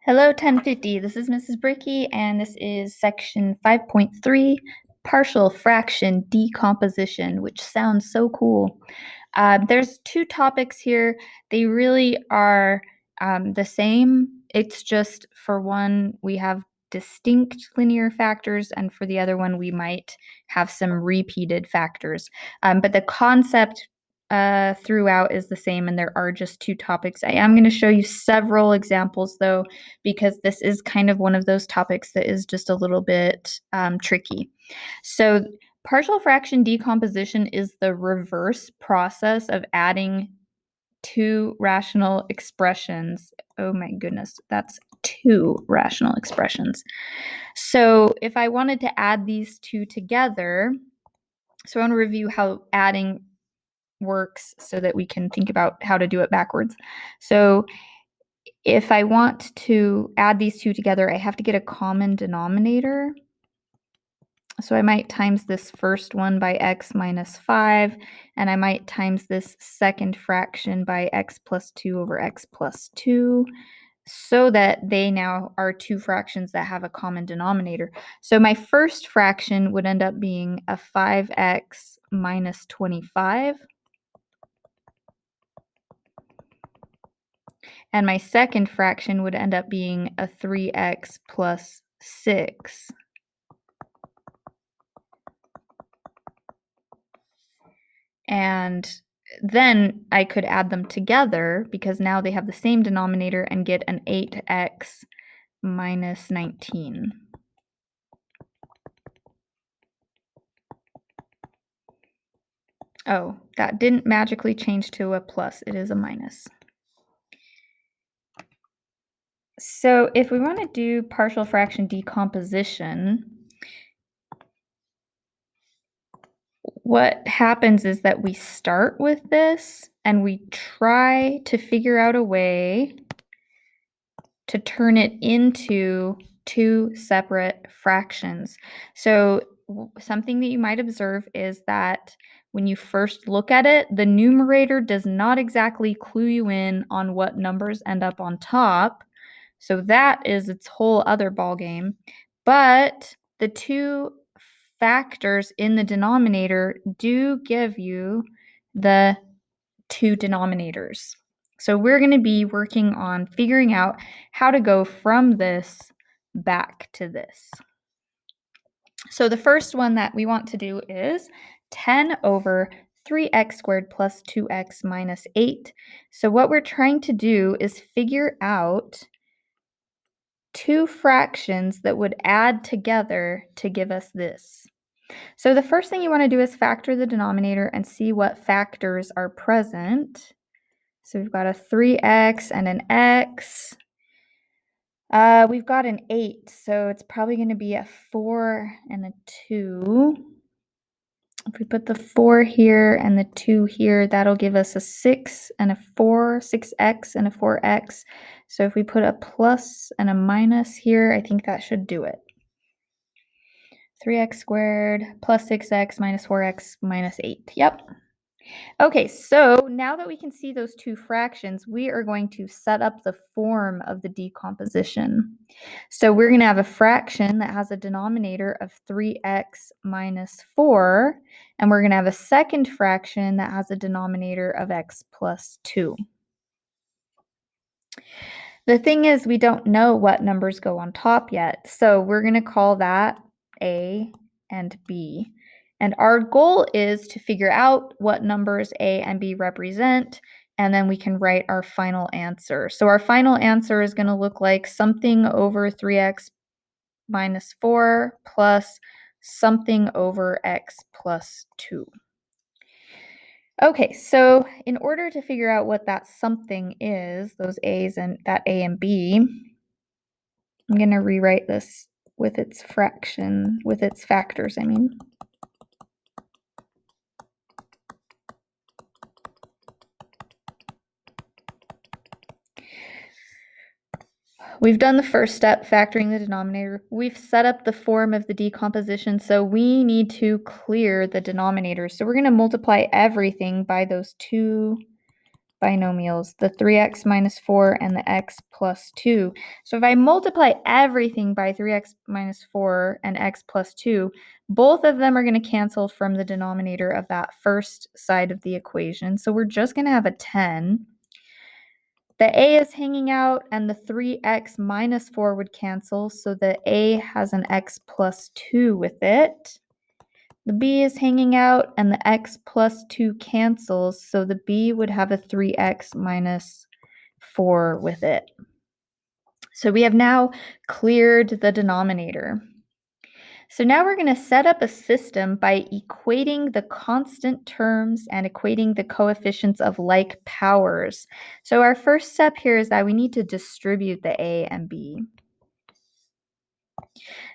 Hello, 1050. This is Mrs. Bricky, and this is section 5.3, partial fraction decomposition, which sounds so cool. There's two topics here. They really are the same. It's just for one, we have distinct linear factors, and for the other one, we might have some repeated factors. But the concept throughout is the same, and there are just two topics. I am going to show you several examples, though, because this is kind of one of those topics that is just a little bit tricky. So partial fraction decomposition is the reverse process of adding two rational expressions. Oh my goodness, that's two rational expressions. So if I wanted to add these two together, so I want to review how adding works so that we can think about how to do it backwards. So if I want to add these two together, I have to get a common denominator. So I might times this first one by x minus 5, and I might times this second fraction by x plus 2 over x plus 2, so that they now are two fractions that have a common denominator. So my first fraction would end up being a 5x minus 25. And my second fraction would end up being a 3x plus 6. And then I could add them together because now they have the same denominator and get an 8x minus 19. Oh, that didn't magically change to a plus. It is a minus. So if we want to do partial fraction decomposition, what happens is that we start with this and we try to figure out a way to turn it into two separate fractions. So something that you might observe is that when you first look at it, the numerator does not exactly clue you in on what numbers end up on top. So that is its whole other ballgame. But the two factors in the denominator do give you the two denominators. So we're going to be working on figuring out how to go from this back to this. So the first one that we want to do is 10 over 3x squared plus 2x minus 8. So what we're trying to do is figure out two fractions that would add together to give us this. So the first thing you want to do is factor the denominator and see what factors are present. So we've got a 3x and an x. We've got an 8, so it's probably going to be a 4 and a 2. If we put the 4 here and the 2 here, that'll give us a 6 and a 4, 6x and a 4x. So if we put a plus and a minus here, I think that should do it. 3x squared plus 6x minus 4x minus 8. Yep. Okay, so now that we can see those two fractions, we are going to set up the form of the decomposition. So we're going to have a fraction that has a denominator of 3x minus 4, and we're going to have a second fraction that has a denominator of x plus 2. The thing is, we don't know what numbers go on top yet, so we're going to call that A and B. And our goal is to figure out what numbers A and B represent, and then we can write our final answer. So our final answer is going to look like something over 3x minus 4 plus something over x plus 2. Okay, so in order to figure out what that something is, those A's and that A and B, I'm going to rewrite this with its fraction, with its factors, I mean. We've done the first step, factoring the denominator. We've set up the form of the decomposition, so we need to clear the denominator. So we're going to multiply everything by those two binomials, the 3x minus 4 and the x plus 2. So if I multiply everything by 3x minus 4 and x plus 2, both of them are going to cancel from the denominator of that first side of the equation. So we're just going to have a 10. The a is hanging out, and the 3x minus 4 would cancel, so the a has an x plus 2 with it. The b is hanging out, and the x plus 2 cancels, so the b would have a 3x minus 4 with it. So we have now cleared the denominator. So now we're going to set up a system by equating the constant terms and equating the coefficients of like powers. So our first step here is that we need to distribute the a and b.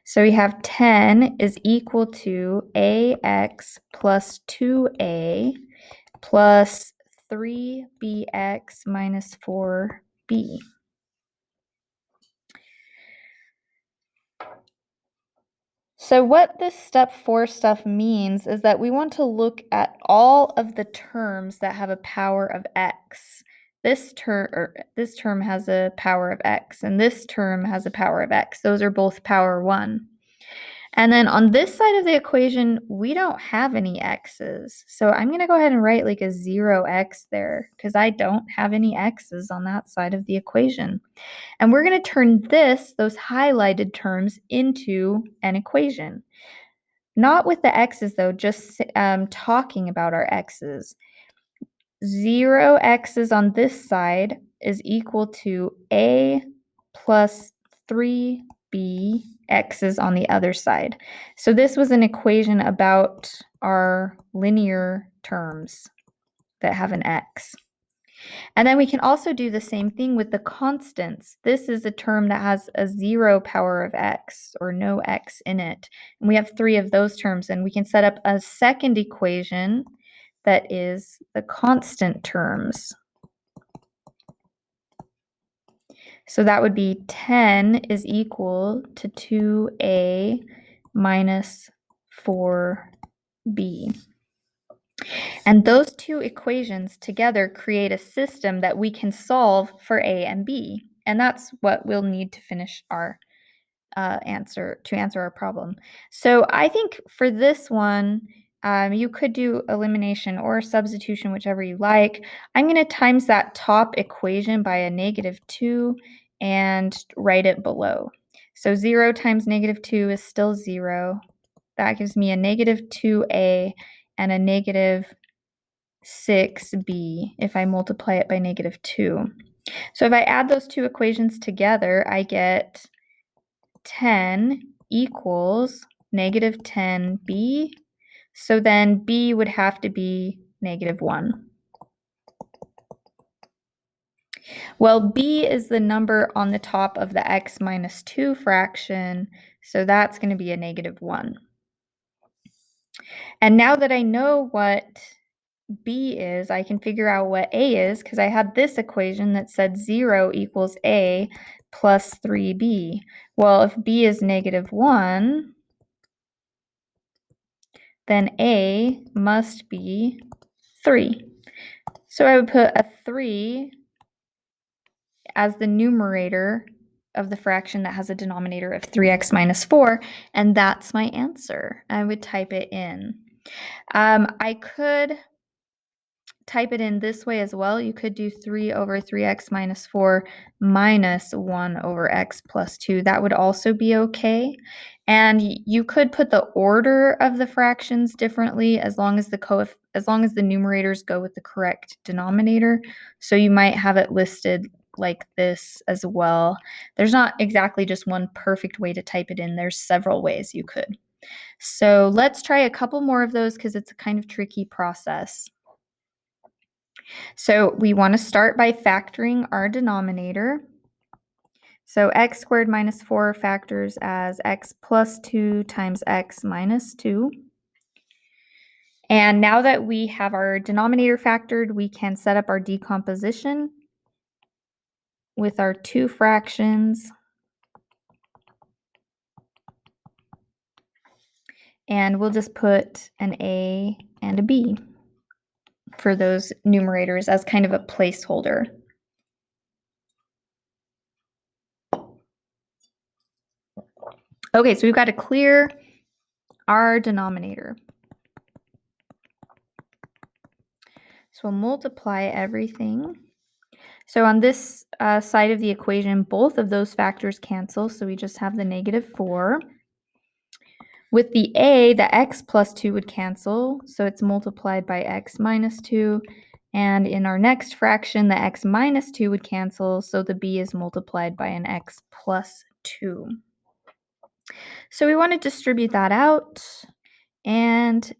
So we have 10 is equal to ax plus 2a plus 3bx minus 4b. So what this step 4 stuff means is that we want to look at all of the terms that have a power of x. This term has a power of x, and this term has a power of x. Those are both power 1. And then on this side of the equation, we don't have any x's. So I'm going to go ahead and write like a 0x there because I don't have any x's on that side of the equation. And we're going to turn those highlighted terms into an equation. Not with the x's though, just talking about our x's. 0 x's on this side is equal to a plus 3b x's on the other side. So this was an equation about our linear terms that have an x. And then we can also do the same thing with the constants. This is a term that has a 0 power of x or no x in it. And we have 3 of those terms, and we can set up a second equation that is the constant terms. So that would be 10 is equal to 2a minus 4b. And those two equations together create a system that we can solve for a and b. And that's what we'll need to finish our answer our problem. So I think for this one, you could do elimination or substitution, whichever you like. I'm going to times that top equation by a -2 and write it below. So 0 times -2 is still 0. That gives me a -2a and a -6b if I multiply it by -2. So if I add those two equations together, I get 10 equals -10b. So then b would have to be -1. Well, b is the number on the top of the x minus 2 fraction, so that's going to be a -1. And now that I know what b is, I can figure out what a is because I had this equation that said 0 equals a plus 3b. Well, if b is -1, then a must be 3. So I would put a 3 as the numerator of the fraction that has a denominator of 3x minus 4, and that's my answer. I would type it in. I could type it in this way as well. You could do 3 over 3x minus 4 minus 1 over x plus 2. That would also be okay. And you could put the order of the fractions differently as long as the numerators go with the correct denominator. So you might have it listed like this as well. There's not exactly just one perfect way to type it in. There's several ways you could. So let's try a couple more of those because it's a kind of tricky process. So we want to start by factoring our denominator. So x squared minus 4 factors as x plus 2 times x minus 2. And now that we have our denominator factored, we can set up our decomposition with our two fractions. And we'll just put an a and a b. for those numerators as kind of a placeholder. Okay, so we've got to clear our denominator. So we'll multiply everything. So on this side of the equation, both of those factors cancel, so we just have the -4. With the a, the x plus 2 would cancel, so it's multiplied by x minus 2. And in our next fraction, the x minus 2 would cancel, so the b is multiplied by an x plus 2. So we want to distribute that out, and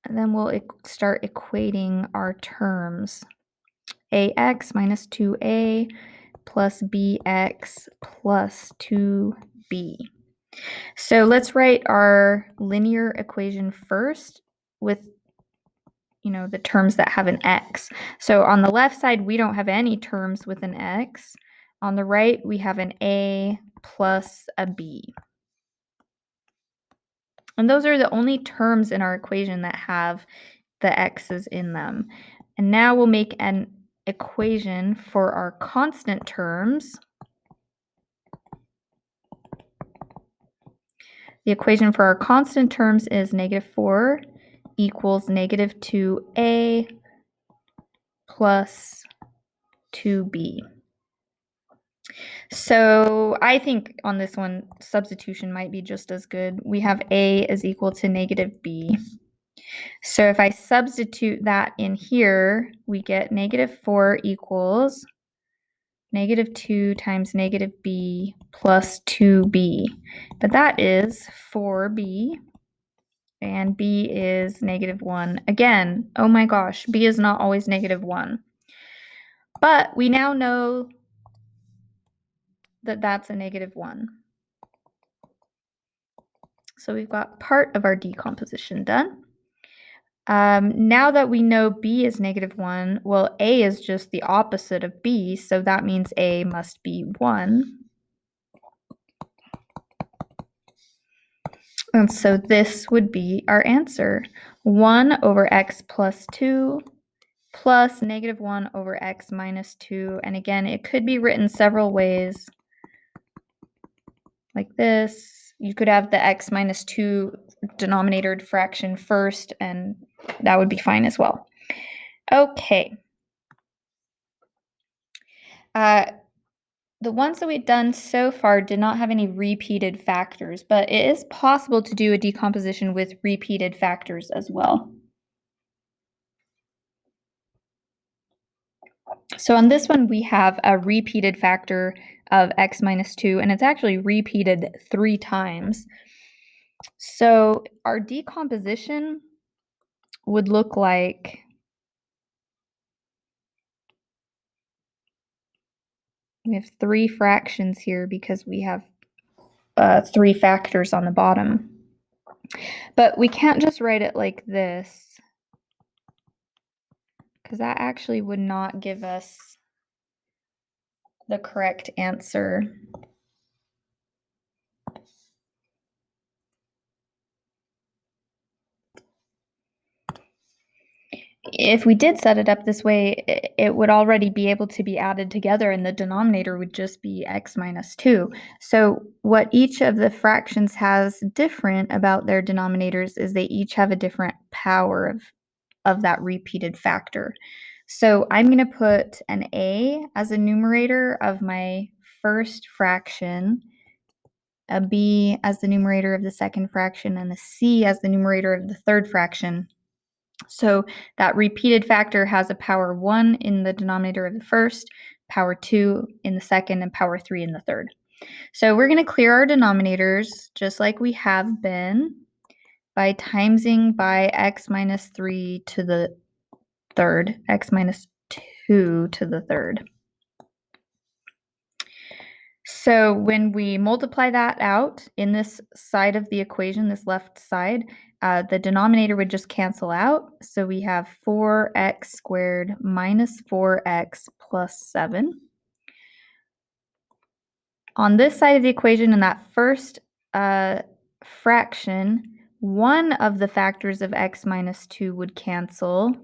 then we'll start equating our terms. Ax minus 2a plus bx plus 2b. So let's write our linear equation first with the terms that have an x. So on the left side, we don't have any terms with an x. On the right, we have an a plus a b. And those are the only terms in our equation that have the x's in them. And now we'll make an equation for our constant terms. The equation for our constant terms is -4 equals -2a plus 2b. So I think on this one, substitution might be just as good. We have a is equal to -b. So if I substitute that in here, we get -4 equals -2 times -b plus 2b. But that is 4b, and b is -1. Again, oh my gosh, b is not always -1. But we now know that that's a -1. So we've got part of our decomposition done. Now that we know b is -1, well, a is just the opposite of b, so that means a must be 1. And so this would be our answer. 1 over x plus 2 plus -1 over x minus 2. And again, it could be written several ways, like this. You could have the x minus 2 denominator fraction first, and that would be fine as well. Okay. The ones that we've done so far did not have any repeated factors, but it is possible to do a decomposition with repeated factors as well. So on this one, we have a repeated factor of x minus 2, and it's actually repeated 3 times. So our decomposition would look like we have 3 fractions here because we have 3 factors on the bottom. But we can't just write it like this, because that actually would not give us the correct answer. If we did set it up this way, it would already be able to be added together, and the denominator would just be x minus 2. So what each of the fractions has different about their denominators is they each have a different power of that repeated factor. So I'm going to put an a as a numerator of my first fraction, a b as the numerator of the second fraction, and a c as the numerator of the third fraction. So that repeated factor has a power 1 in the denominator of the first, power 2 in the second, and power 3 in the third. So we're going to clear our denominators just like we have been by timesing by x minus 3 to the third, x minus 2 to the third. So when we multiply that out in this side of the equation, this left side, the denominator would just cancel out. So we have 4x squared minus 4x plus 7. On this side of the equation, in that first fraction, one of the factors of x minus 2 would cancel.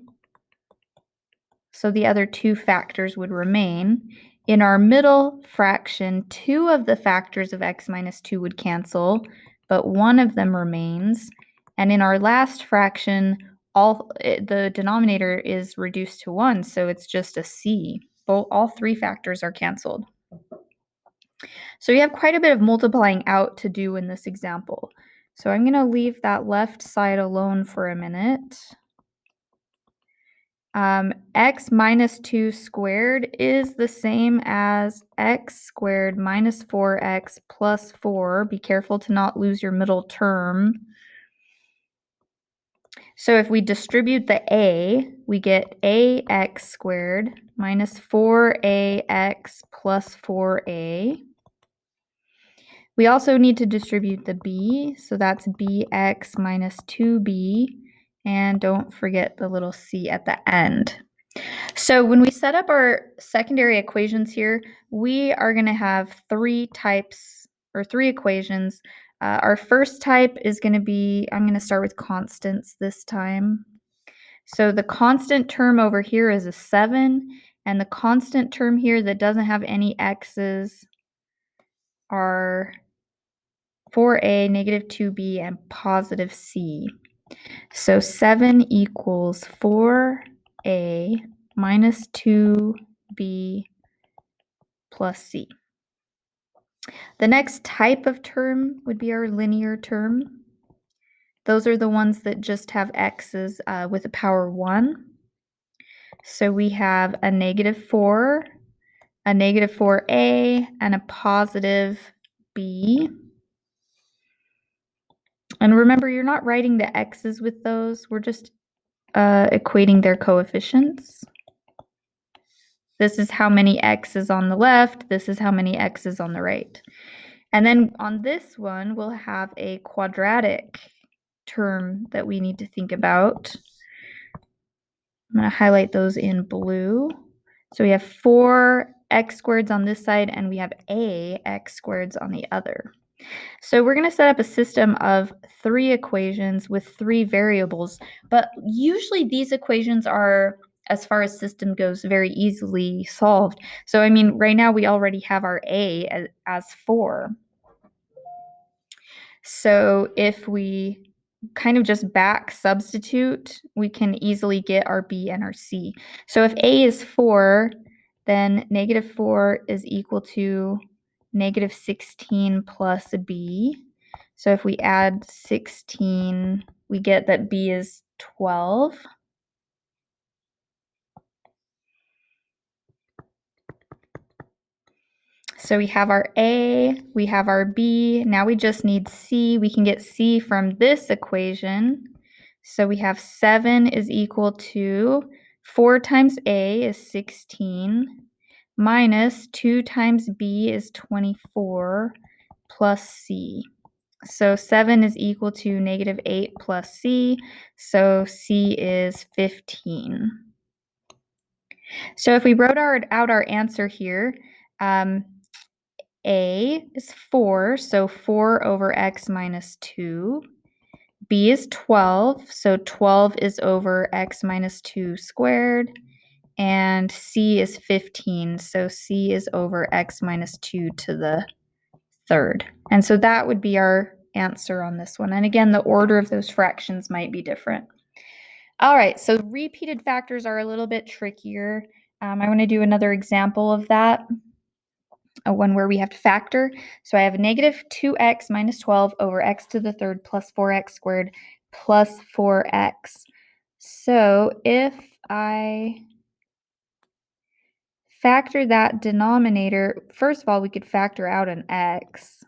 So the other two factors would remain. In our middle fraction, two of the factors of x minus 2 would cancel, but one of them remains. And in our last fraction, the denominator is reduced to 1, so it's just a c. All three factors are canceled. So we have quite a bit of multiplying out to do in this example. So I'm going to leave that left side alone for a minute. X minus 2 squared is the same as x squared minus 4x plus 4. Be careful to not lose your middle term. So if we distribute the a, we get ax squared minus 4ax plus 4a. We also need to distribute the b, so that's bx minus 2b, and don't forget the little c at the end. So when we set up our secondary equations here, we are going to have three types or three equations. Our first type is going to be, I'm going to start with constants this time. So the constant term over here is a 7, and the constant term here that doesn't have any x's are 4a, negative 2b, and positive c. So 7 equals 4a minus 2b plus c. The next type of term would be our linear term. Those are the ones that just have x's with a power 1. So we have a negative 4, a negative 4a, and a positive b. And remember, you're not writing the x's with those. We're just equating their coefficients. This is how many x's on the left. This is how many x's on the right. And then on this one, we'll have a quadratic term that we need to think about. I'm going to highlight those in blue. So we have 4x squareds on this side, and we have ax squareds on the other. So we're going to set up a system of three equations with three variables, but usually these equations are, as far as system goes, very easily solved. So I mean, right now we already have our a as 4. So if we kind of just back substitute, we can easily get our b and our c. So if a is 4, then negative 4 is equal to negative 16 plus b. So if we add 16, we get that b is 12. So we have our a, we have our b, now we just need c. We can get c from this equation. So we have 7 is equal to 4 times a is 16, minus 2 times b is 24, plus c. So 7 is equal to negative 8 plus c, so c is 15. So if we wrote out our answer here, a is 4, so 4 over x minus 2. B is 12, so 12 is over x minus 2 squared. And c is 15, so c is over x minus 2 to the third. And so that would be our answer on this one. And again, the order of those fractions might be different. All right, so repeated factors are a little bit trickier. I want to do another example of that. One where we have to factor. So I have negative 2x minus 12 over x to the third plus 4x squared plus 4x. So if I factor that denominator, first of all, we could factor out an x.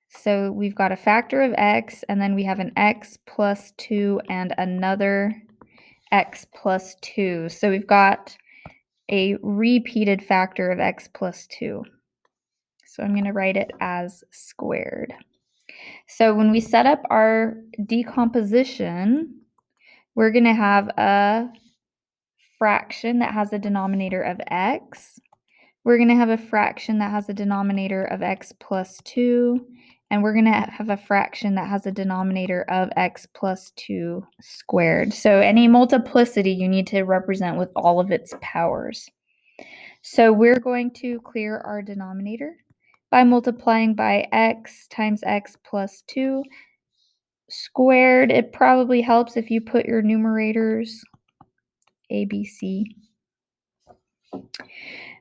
So we've got a factor of x, and then we have an x plus 2 and another x plus 2. So we've got a repeated factor of x plus 2. So I'm going to write it as squared. So when we set up our decomposition, we're going to have a fraction that has a denominator of x. We're going to have a fraction that has a denominator of x plus 2. and we're going to have a fraction that has a denominator of x plus 2 squared. So any multiplicity you need to represent with all of its powers. So we're going to clear our denominator by multiplying by x times x plus 2 squared. It probably helps if you put your numerators a, b, c.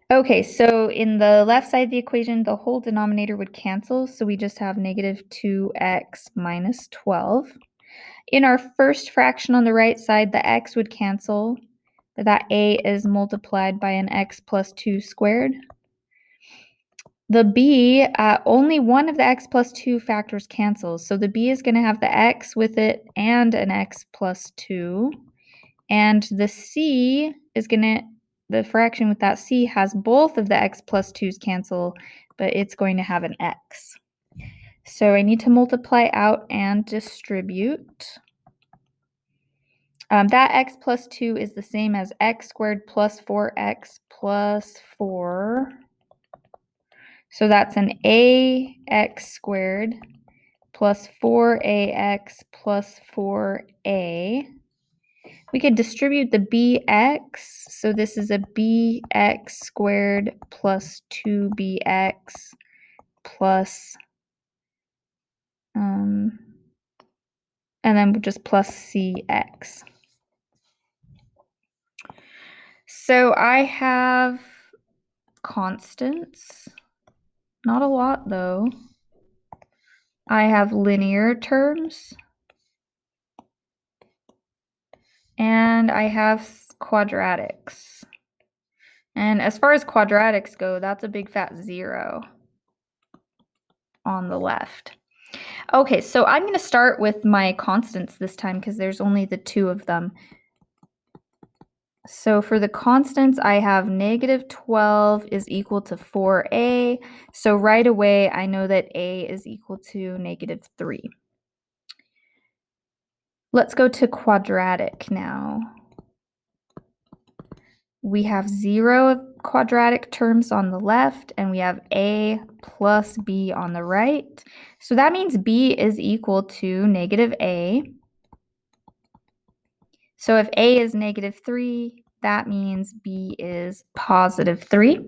Okay, so in the left side of the equation, the whole denominator would cancel, so we just have negative 2x minus 12. In our first fraction on the right side, the x would cancel, but that a is multiplied by an x plus 2 squared. The b, only one of the x plus 2 factors cancels, so the b is going to have the x with it and an x plus 2, and the c is going to, the fraction with that c has both of the x plus 2's cancel, but it's going to have an x. So I need to multiply out and distribute. That x plus 2 is the same as x squared plus 4x plus 4. So that's an ax squared plus 4ax plus 4a. We could distribute the bx, so this is a bx squared plus 2bx plus, and then just plus cx. So I have constants, not a lot though. I have linear terms, and I have quadratics. And as far as quadratics go, that's a big fat 0 on the left. Okay, so I'm going to start with my constants this time because there's only the 2 of them. So for the constants, I have negative 12 is equal to 4a. So right away, I know that a is equal to negative 3. Let's go to quadratic now. We have 0 quadratic terms on the left, and we have a plus b on the right. So that means b is equal to negative a. So if a is negative 3, that means b is positive 3.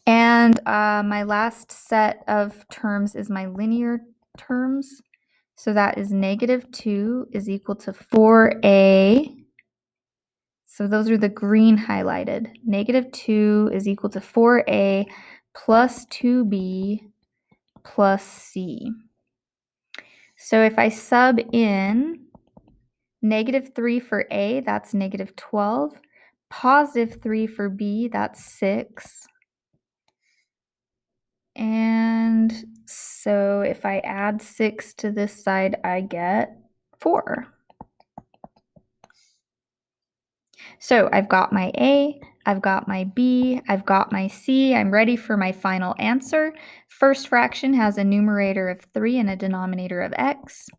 And my last set of terms is my linear terms. So that is negative 2 is equal to 4a. So those are the green highlighted. Negative 2 is equal to 4a plus 2b plus c. So if I sub in negative 3 for a, that's negative 12. Positive 3 for b, that's 6. And so if I add 6 to this side, I get 4. So I've got my A, I've got my B, I've got my C. I'm ready for my final answer. First fraction has a numerator of 3 and a denominator of x.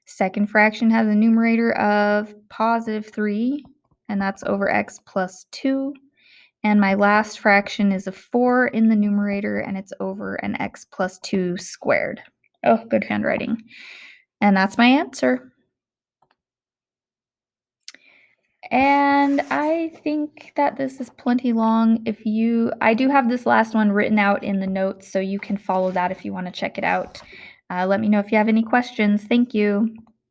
Second fraction has a numerator of positive 3, and that's over x plus 2. And my last fraction is a 4 in the numerator, and it's over an x plus 2 squared. Oh, good handwriting. And that's my answer. And I think that this is plenty long. I do have this last one written out in the notes, so you can follow that if you want to check it out. Let me know if you have any questions. Thank you.